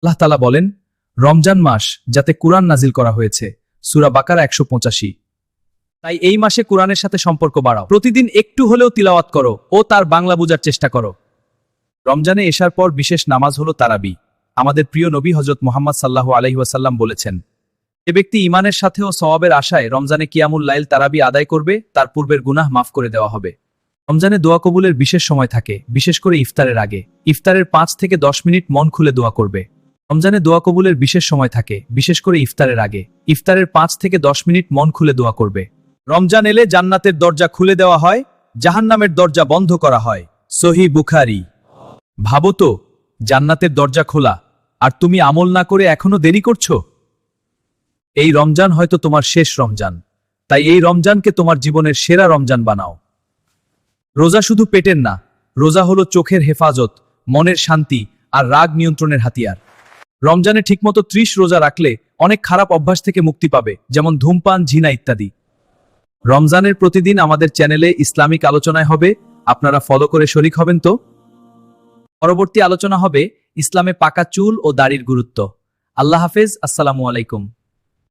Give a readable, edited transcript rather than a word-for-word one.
আল্লাহ তাআলা বলেন, রমজান মাস যাতে কুরআন নাজিল করা হয়েছে, সূরা বাকারা 185। তাই এই মাসে কুরআনের সাথে সম্পর্ক বাড়াও, প্রতিদিন একটু হলেও তিলাওয়াত করো ও তার বাংলা বোঝার চেষ্টা করো। রমজানে এশার পর বিশেষ নামাজ হলো তারাবি। আমাদের প্রিয় নবী হযরত মুহাম্মদ সাল্লাল্লাহু আলাইহি ওয়াসাল্লাম বলেছেন, যে ব্যক্তি ঈমানের সাথে ও সওয়াবের আশায় রমজানে কিয়ামুল লাইল তারাবি আদায় করবে, তার পূর্বের গুনাহ মাফ করে দেওয়া হবে। রমজানে দোয়া কবুলের বিশেষ সময় থাকে, বিশেষ করে ইফতারের আগে। ইফতারের 5 থেকে 10 মিনিট মন খুলে দোয়া করবে। রমজানে দোয়া কবুলের বিশেষ সময় থাকে, বিশেষ করে ইফতারের আগে। ইফতারের 5 থেকে 10 মিনিট মন খুলে দোয়া করবে। রমজান এলে জান্নাতের দরজা খুলে দেওয়া হয়, জাহান্নামের দরজা বন্ধ করা হয়। সহিহ বুখারী। ভাবো তো, জান্নাতের দরজা খোলা, আর তুমি আমল না করে এখনো দেরি করছো। এই রমজান হয়তো তোমার শেষ রমজান, তাই এই রমজানকে তোমার জীবনের সেরা রমজান বানাও। রোজা শুধু পেটের না, রোজা হলো চোখের হেফাজত, মনের শান্তি আর রাগ নিয়ন্ত্রণের হাতিয়ার। রমজানে ঠিকমতো 30 রোজা রাখলে অনেক খারাপ অভ্যাস থেকে মুক্তি পাবে, যেমন ধূমপান, জিনা ইত্যাদি। রমজানের প্রতিদিন আমাদের চ্যানেলে ইসলামিক আলোচনায় হবে, আপনারা ফলো করে শরীক হবেন তো। পরবর্তী আলোচনা হবে ইসলামে পাকা চুল ও দাড়ির গুরুত্ব। আল্লাহ হাফেজ, আসসালামু আলাইকুম।